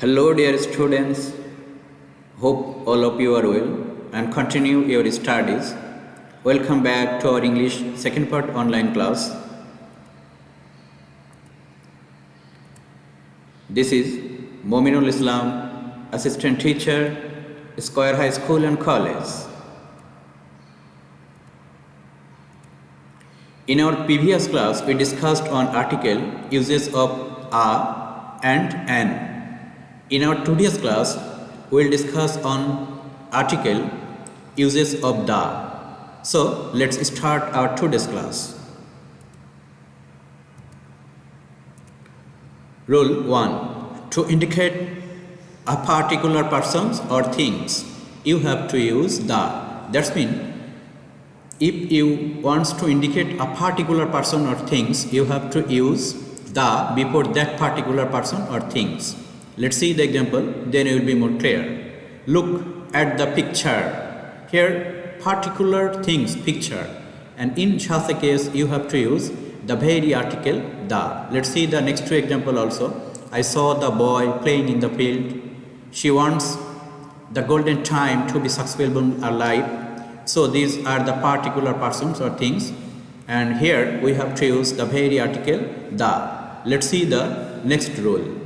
Hello, dear students. Hope all of you are well and continue your studies. Welcome back to our English second part online class. This is Mominul Islam, assistant teacher, Square High School and College. In our previous class, we discussed on article uses of a and an. In our today's class, we will discuss on article uses of the. So, let's start our today's class. Rule 1. To indicate a particular persons or things, you have to use the. That means, if you want to indicate a particular person or things, you have to use the before that particular person or things. Let's see the example, then it will be more clear. Look at the picture. Here, particular things, picture. And in such a case, you have to use the very article, the. Let's see the next two example also. I saw the boy playing in the field. She wants the golden time to be successful alive. So these are the particular persons or things. And here we have to use the very article, the. Let's see the next rule.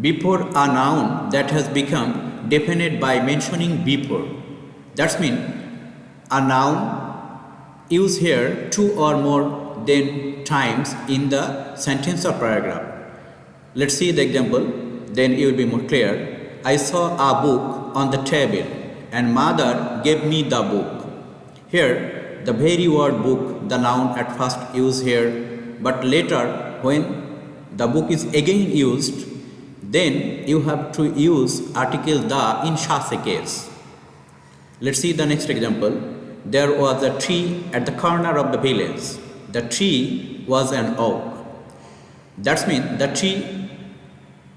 Before a noun that has become definite by mentioning before. That means a noun used here two or more than times in the sentence or paragraph. Let's see the example, then it will be more clear. I saw a book on the table and mother gave me the book. Here the very word book, the noun at first used here, but later when the book is again used, then you have to use article the in such a case. Let's see the next example. There was a tree at the corner of the village. The tree was an oak. That means the tree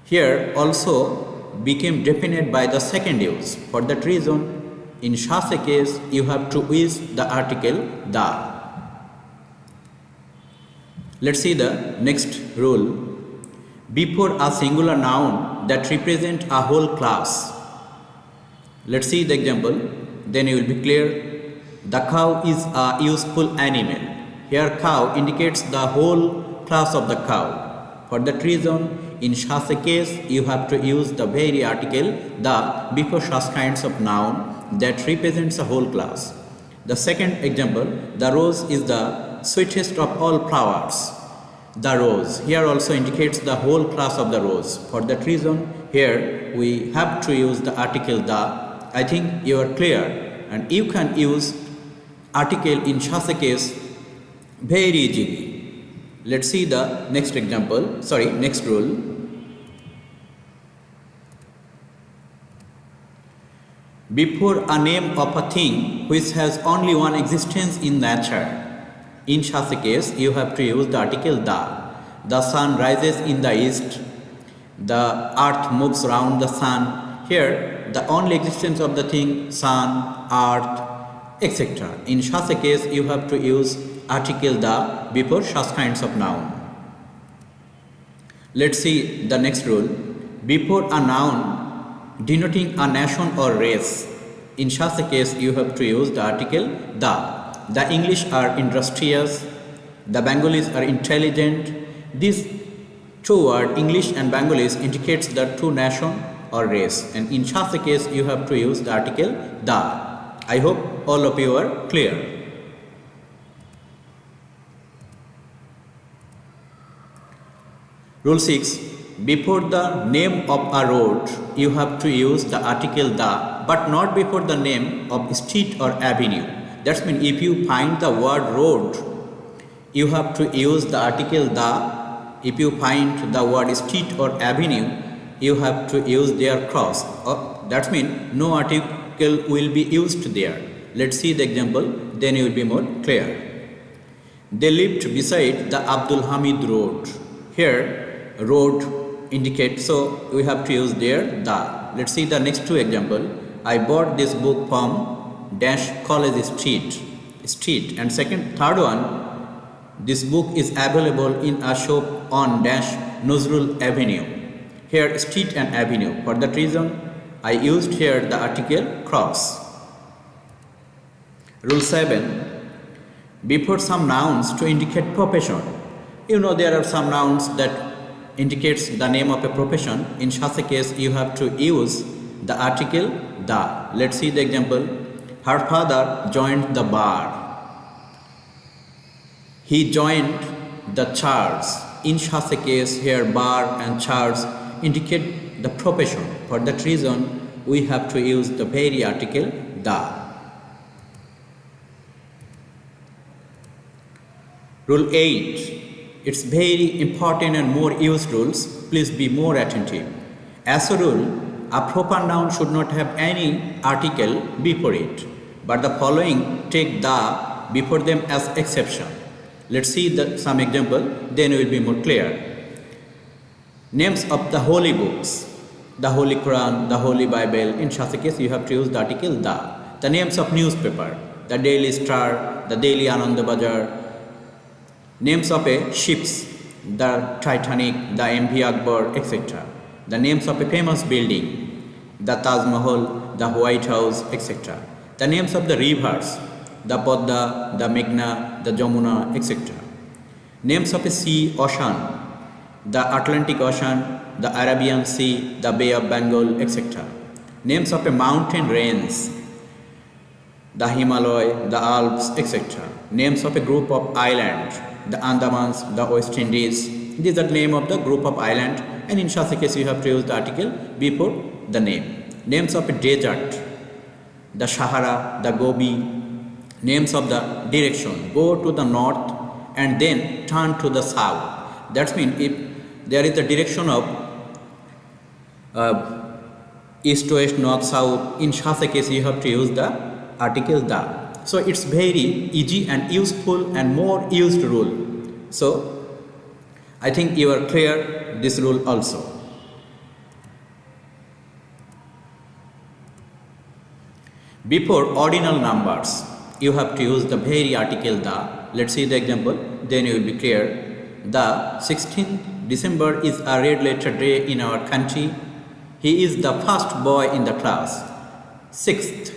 here also became definite by the second use. For that reason, in such a case, you have to use the article the. Let's see the next rule. Before a singular noun that represents a whole class. Let's see the example, then you will be clear. The cow is a useful animal. Here cow indicates the whole class of the cow. For that reason, in such a case, you have to use the very article the before such kinds of noun that represents a whole class. The second example, the rose is the sweetest of all flowers. The rose here also indicates the whole class of the rose. For that reason, here we have to use the article the. I think you are clear, and you can use article in such a case very easily. Let's see the next example, next rule. Before a name of a thing which has only one existence in nature. In such a case, you have to use the article the. The sun rises in the east. The earth moves around the sun. Here, the only existence of the thing, sun, earth, etc. In such a case, you have to use article the before such kinds of noun. Let's see the next rule. Before a noun denoting a nation or race. In such a case, you have to use the article the. The English are industrious, the Bengalis are intelligent. These two words, English and Bengalis, indicates the two nation or race. And in such a case, you have to use the article the. I hope all of you are clear. Rule 6. Before the name of a road, you have to use the article the, but not before the name of street or avenue. That means if you find the word road, you have to use the article the. If you find the word street or avenue, you have to use their cross. That means no article will be used there. Let's see the example, then you will be more clear. They lived beside the Abdul Hamid road. Here, road indicates, so we have to use there the. Let's see the next two example. I bought this book from dash college street, and third one, This book is available in a shop on dash Nazrul Avenue. Here street and avenue. For that reason, I used here the article cross. Rule 7. Before some nouns to indicate profession. You know there are some nouns that indicates the name of a profession. In such a case, you have to use the article the. Let's see the example. Her father joined the bar. He joined the church. In such a case, here bar and church indicate the profession. For that reason, we have to use the very article the. Rule 8. It's very important and more used rules. Please be more attentive. As a rule, a proper noun should not have any article before it. But the following take the before them as exception. Let's see some example, then it will be more clear. Names of the holy books. The Holy Quran, the Holy Bible. In such a case, you have to use the article the. The names of newspaper. The Daily Star, the Daily Anandabazar. Names of a ships, the Titanic, the MV Akbar, etc. The names of a famous building, the Taj Mahal, the White House, etc. The names of the rivers, the Podda, the Meghna, the Jamuna, etc. Names of a sea, ocean, the Atlantic Ocean, the Arabian Sea, the Bay of Bengal, etc. Names of a mountain range, the Himalaya, the Alps, etc. Names of a group of islands, the Andamans, the West Indies. These are the name of the group of island, and in such a case you have to use the article before the name. Names of a desert, the Sahara, the Gobi. Names of the direction, go to the north and then turn to the south. That means if there is the direction of east, west, north, south, in such a case you have to use the article the. So it's very easy and useful and more used rule. So I think you are clear this rule also. Before ordinal numbers, you have to use the very article the. Let's see the example, then you will be clear. The 16th December is a red letter day in our country. He is the first boy in the class. 6th.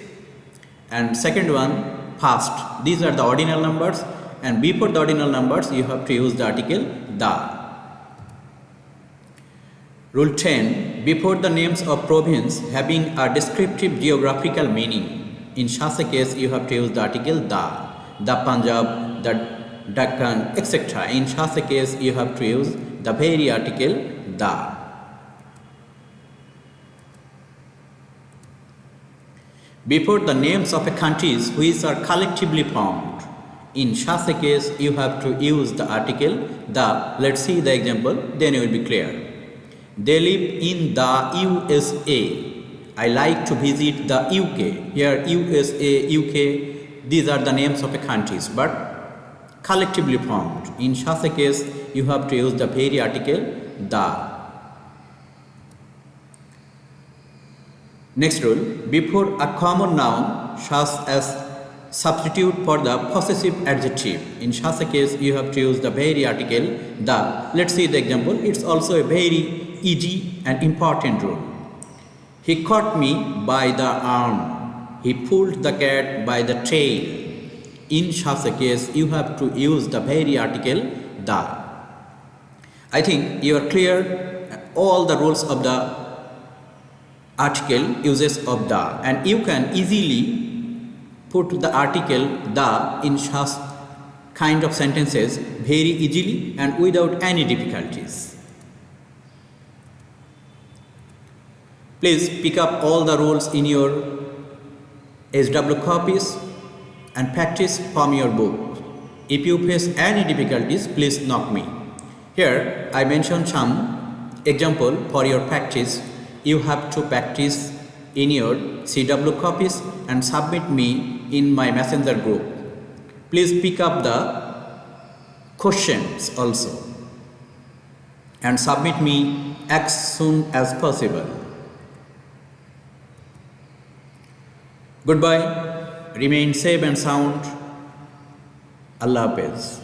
And second one, first. These are the ordinal numbers, and before the ordinal numbers you have to use the article the. Rule 10. Before the names of province having a descriptive geographical meaning. In such a case you have to use the article the. The Punjab, the Deccan, etc. In such a case you have to use the very article the. Before the names of a countries which are collectively formed. In such a case, you have to use the article the. Let's see the example, then it will be clear. They live in the U.S.A. I like to visit the UK. Here U.S.A., UK, these are the names of a countries, but collectively formed. In such a case, you have to use the very article the. Next rule, before a common noun such as substitute for the possessive adjective. In such a case, you have to use the very article the. Let's see the example. It's also a very easy and important rule. He caught me by the arm. He pulled the cat by the tail. In such a case, you have to use the very article the. I think you are clear all the rules of the article uses of the, and you can easily put the article the in such kind of sentences very easily and without any difficulties. Please pick up all the rules in your SW copies and practice from your book. If you face any difficulties, please knock me. Here I mentioned some example for your practice. You have to practice in your CW copies and submit me in my messenger group. Please pick up the questions also and submit me as soon as possible. Goodbye. Remain safe and sound. Allah Hafiz.